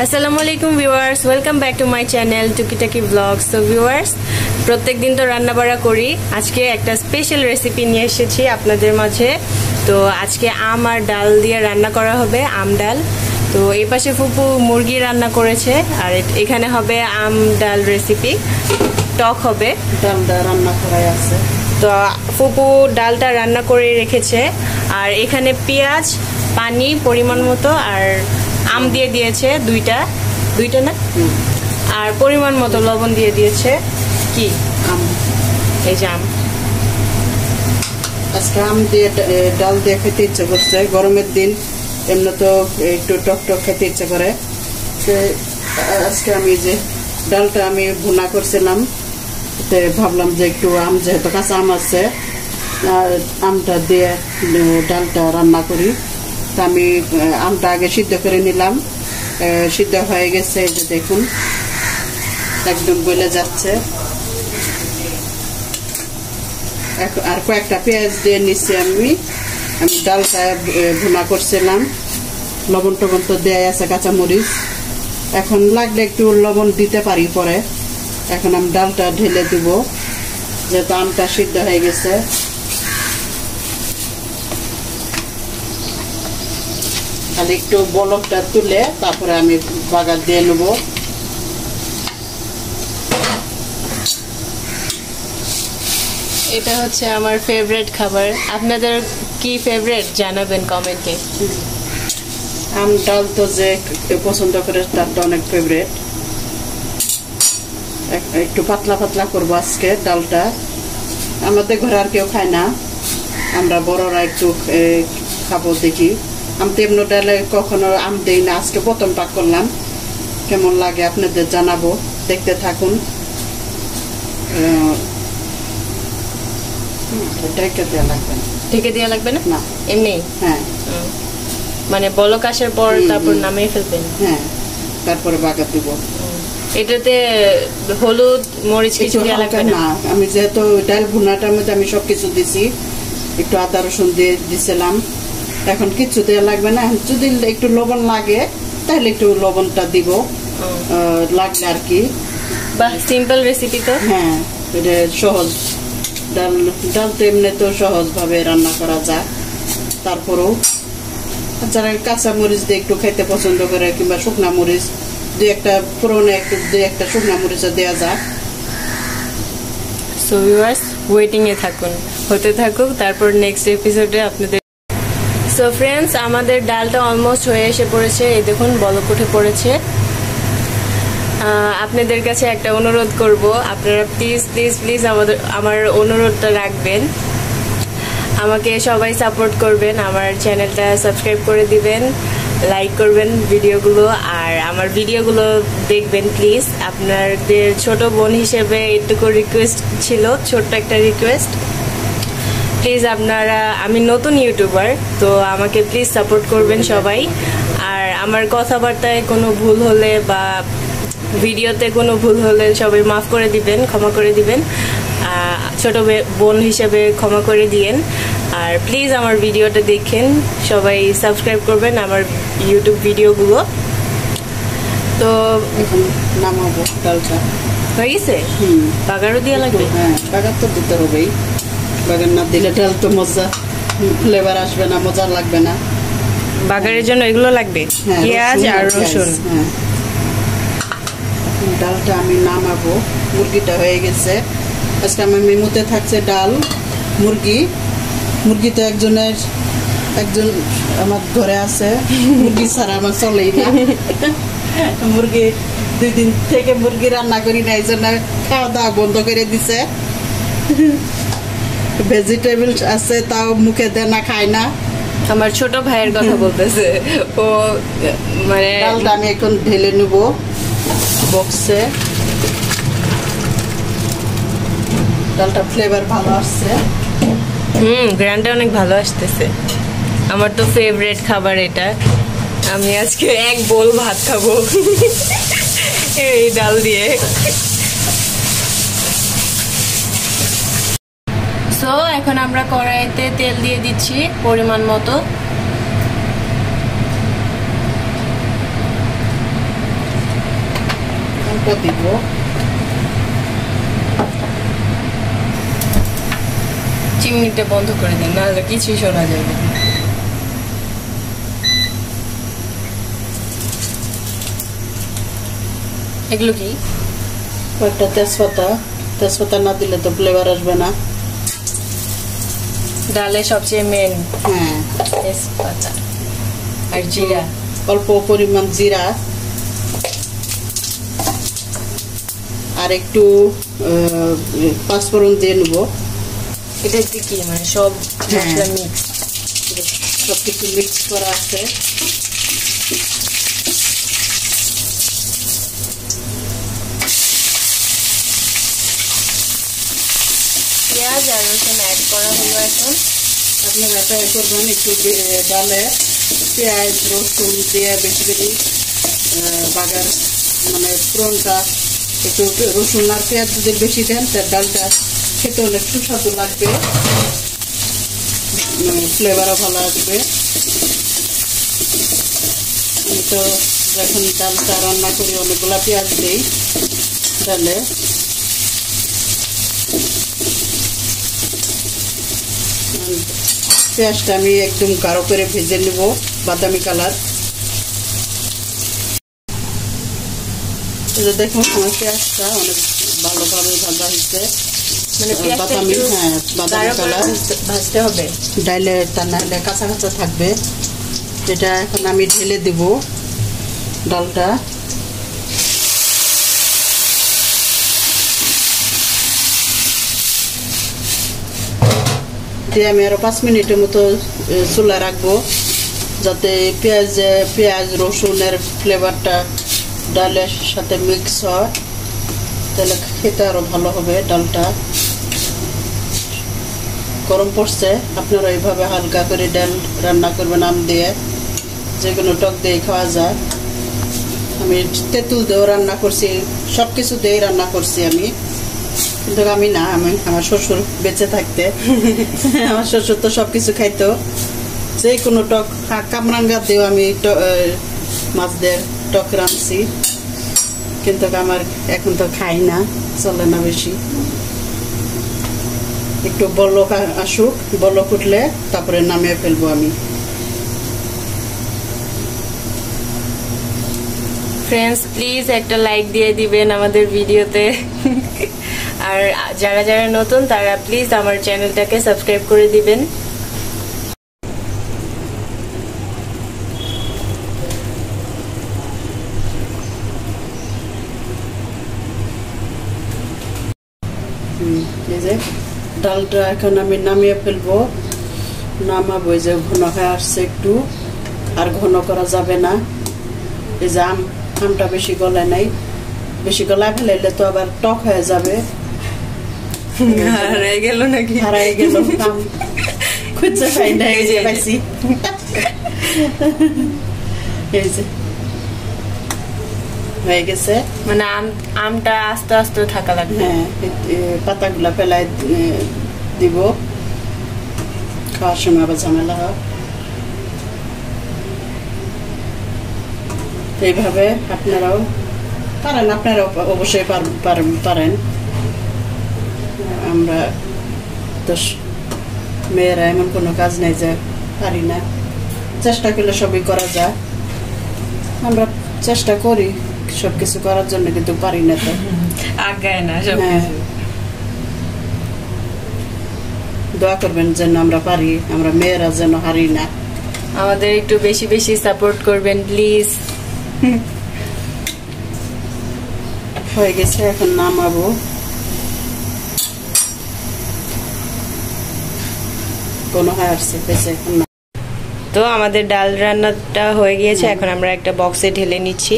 আসসালামু আলাইকুম viewers, welcome back to my channel টুকিটাকি ব্লগস। তো ভিউয়ার্স, প্রত্যেক দিন তো রান্না বাড়া করি, আজকে একটা স্পেশাল রেসিপি নিয়ে এসেছি আপনাদের মাঝে। তো আজকে আম আর ডাল দিয়ে রান্না করা হবে, আম ডাল। তো এই পাশে ফুপু মুরগি রান্না করেছে, আর এখানে হবে আম ডাল রেসিপি, টক হবে। ডালটা রান্না করাই আছে, তো ফুপু ডালটা রান্না করে রেখেছে, আর এখানে পেঁয়াজ, পানি পরিমাণ মতো, আর আম দিয়ে দিয়েছে দুইটা না, আর পরিমাণ মতো লবণ দিয়ে দিয়েছে। কি আম, এই যে আম। আজকে আম দিয়ে ডাল দিয়ে খেতে ইচ্ছে করছে, গরমের দিন এমনি তো একটু টক টক খেতে ইচ্ছে করে। তো আজকে আমি যে ডালটা আমি ভুনা করছিলাম, ভাবলাম যে একটু আম, যেহেতু কাঁচা আম আছে, আমটা দিয়ে ডালটা রান্না করি। তো আমি আমটা আগে সিদ্ধ করে নিলাম, সিদ্ধ হয়ে গেছে, এই যে দেখুন একদম গলে যাচ্ছে। আর কয়েকটা পেঁয়াজ দিয়ে নিচ্ছি আমি ডালটা ভুনা করছিলাম। লবণ টবণ তো দেওয়া আছে, কাঁচামরিচ, এখন লাগলে একটু লবণ দিতে পারি পরে। এখন আমি ডালটা ঢেলে দিব, যেহেতু আমটা সিদ্ধ হয়ে গেছে। খালি একটু বলকটা তুলে তারপরে আমি বাগার দিয়ে নেব। এটা হচ্ছে আমার ফেভারিট খাবার, আপনাদের কি ফেভারিট জানাবেন কমেন্টে। আম ডাল তো যে পছন্দ করে তার তো অনেক ফেভারিট। একটু পাতলা পাতলা করবো আজকে ডালটা, আমাদের ঘরে আর কেউ খায় না, আমরা বড়রা একটু খাবো দেখি। আমি তো এমনি ডালে কখনো আম দেই না, আজকে প্রথম পাক করলাম, কেমন লাগে আপনাদের জানাবো, দেখতে থাকুন। ঢেকে দেওয়া লাগবে না, ঢেকে দেওয়া লাগবে না, না এমনি? হ্যাঁ, মানে বলক আসার পর তারপর নামিয়ে ফেলবেন? হ্যাঁ, তারপরে বাগার দিব। এটাতে হলুদ মরিচ কিছু দেওয়া লাগবে না? আমি যেহেতু ডাল ভুনাটার মধ্যে আমি সবকিছু দিছি, একটু আদা রসুন দিয়ে দিছিলাম, এখন কিছু দেওয়া লাগবে না। যদি একটু লবণ লাগে তাহলে একটু লবণটা দিব, লাগলে আর কি। বাহ, সিম্পল রেসিপি তো। হ্যাঁ, এটা সহজ। ডাল তো এমনি তো সহজ ভাবে রান্না করা যায়। তারপরেও যারা কাঁচা মরিচ দিয়ে একটু খেতে পছন্দ করে, কিংবা শুকনা মরিচ দুই একটা পুরোনো দুই একটা শুকনা মরিচও দেওয়া যায়। সো ভিউয়ার্স, ওয়েটিং এ থাকুন, হতে থাকুক, তারপর নেক্সট এপিসোডে আপনাদের। সো ফ্রেন্ডস, আমাদের ডালটা অলমোস্ট হয়ে এসে পড়েছে, এই দেখুন বলক উঠে পড়েছে। আপনাদের কাছে একটা অনুরোধ করব, আপনারা প্লিজ প্লিজ প্লিজ আমার অনুরোধটা রাখবেন, আমাকে সবাই সাপোর্ট করবেন, আমার চ্যানেলটা সাবস্ক্রাইব করে দিবেন, লাইক করবেন ভিডিওগুলো, আর আমার ভিডিওগুলো দেখবেন প্লিজ। আপনাদের ছোট বোন হিসেবে এটুকু রিকোয়েস্ট ছিল, ছোট্ট একটা রিকোয়েস্ট, প্লিজ আপনারা, আমি নতুন ইউটিউবার, তো আমাকে প্লিজ সাপোর্ট করবেন সবাই। আর আমার কথাবার্তায় কোনো ভুল হলে বা ভিডিওতে কোনো ভুল হলে সবাই মাফ করে দিবেন, ক্ষমা করে দিবেন, ছোট বোন হিসেবে ক্ষমা করে দিয়েন। আর প্লিজ আমার ভিডিওটা দেখেন, সবাই সাবস্ক্রাইব করবেন আমার ইউটিউব ভিডিওগুলো। তো এখন নামাবো ডালটা, হয়ে গেছে। বাগারও দেওয়া লাগবে? হ্যাঁ, বাগার তো দিতে হবেই, বাগার না দিলে ডাল তো মজা ফ্লেভার আসবে না, মজা লাগবে না। বাগারের জন্য এগুলো লাগবে, পেঁয়াজ আর রসুন। হ্যাঁ, ডালটা আমি নামাবো, মুরগিটা হয়ে গেছে। আজকে আমার মেনুতে থাকছে ডাল, মুরগি তো একজন আমার ঘরে আছে, মুরগি ছাড়া আমার চলেই না। মুরগি 2 দিন থেকে মুরগি রান্না করি না, এই জন্য খাওয়া দাওয়া বন্ধ করে দিছে। ভেজিটেবল আছে, তাও মুখে দেয় না, খায় না। আমার ছোট ভাইয়ের কথা বলতেছে, ও মানে ডালটা আমি এখন ঢেলে নেবো বক্সে। ডালটা ফ্লেভার ভালো আসছে, গ্রানটা অনেক ভালো আসতেছে। আমার তো ফেভারিট খাবার এটা, আমি আজকে এক বোল ভাত খাবো এই ডাল দিয়ে। সো এখন আমরা কড়াইতে তেল দিয়ে দিচ্ছি পরিমাণ মতো। টকটা দিব। চিমনিটা বন্ধ করে দিন, নাহলে কিছুই শোনা যাবে না। এগুলো কি? কয়েকটা তেজপাতা, তেজপাতা না দিলে তো ফ্লেভার আসবে না। ডালে সবচেয়ে মেন হ্যাঁ, তেজপাতা আর জিরা। অল্প পরিমাণ জিরা আর একটু পাঁচফোড়ন দিয়ে নেবো। এটা কি মানে সব মশলা মিক্স? সব কিছু মিক্স করা আছে। পেঁয়াজ আর রসুন অ্যাড করা হলো। এখন আপনারা এটা করবেন একটু ডালে পেঁয়াজ রসুন দিয়ে বেশি বেশি বাগার, মানে ফোড়নটা একটু রসুন আর পেঁয়াজ যদি বেশি দেন তার ডালটা খেতে অনেক সুস্বাদু লাগবে, ফ্লেভারও ভালো আসবে। আমি তো যখন ডালটা রান্না করি অনেকগুলা পেঁয়াজ দিই ডালে। পেঁয়াজটা আমি একদম গাঢ় করে ভেজে নেব, বাদামি কালার। দেখুন আমার পেঁয়াজটা অনেক ভালোভাবে ভাজা হয়েছে, মানে বাদামি, হ্যাঁ বাদামি কালার ভাজতে হবে। ডাইলে তা নাহলে কাঁচা কাঁচা থাকবে। যেটা এখন আমি ঢেলে দেব ডালটা। দিয়ে আমি আরো 5 মিনিটের মতো চুলা রাখবো, যাতে পেঁয়াজ রসুনের ফ্লেভারটা ডালের সাথে মিক্স হয়, তাহলে খেতে আরো ভালো হবে ডালটা। গরম পড়ছে, আপনারা এইভাবে হালকা করে ডাল রান্না করবেন আম দিয়ে, যে কোনো টক দিয়ে খাওয়া যায়। আমি তেঁতুল দিয়েও রান্না করছি, সব কিছু দিয়েই রান্না করছি আমি, কিন্তু আমি না, আমার শ্বশুর বেঁচে থাকতে আমার শ্বশুর তো সবকিছু খাইতো, যে কোনো টক কামরাঙ্গা দিয়েও আমি মাছ দিয়ে টক রাঁধছি, কিন্তু আমার এখন তো খাই না, চলে না বেশি। একটু বলক আসুক, বলক উঠলে তারপরে নামিয়ে ফেলবো আমি। ফ্রেন্ডস প্লিজ একটা লাইক দিয়ে দিবেন আমাদের ভিডিওতে। আর যারা যারা নতুন তারা প্লিজ আমার চ্যানেলটাকে সাবস্ক্রাইব করে দিবেন। এই যে ডালটা এখন আমি নামিয়ে ফেলবো, নামাবো। এই যে ঘন হয়ে আসছে একটু, আর ঘন করা যাবে না। এই যে আমটা বেশি গলায় নাই, বেশি গলায় ফেলাইলে তো আবার টক হয়ে যাবে। হারাই গেল নাকি? হারাই গেল, আম খুঁজে পাই না, এই যে পাইছি। এই যে হয়ে গেছে, মানে আমটা আস্তে আস্তে থাকা লাগবে। হ্যাঁ, পাতাগুলা ফেলাই দিব, খাওয়ার সময় আবার ঝামেলা হয়। এইভাবে আপনারাও পারেন, আপনারাও অবশ্যই পারেন। আমরা তো মেয়েরা এমন কোনো কাজ নেই যে পারি না, চেষ্টা করলে সবই করা যায়। আমরা চেষ্টা করি সবকিছু করার জন্য, কিন্তু পারি না তো, আগায় না সব। দোয়া করবেন যেন আমরা পারি, আমরা মেয়েরা যেন হারি না। আমাদের একটু বেশি বেশি সাপোর্ট করবেন প্লিজ। হয়ে গেছে, এখন নামাবো। কোনো হয় আসছে এখন। তো আমাদের ডাল রান্নাটা হয়ে গিয়েছে, এখন আমরা একটা বক্সে ঢেলে নিচ্ছি।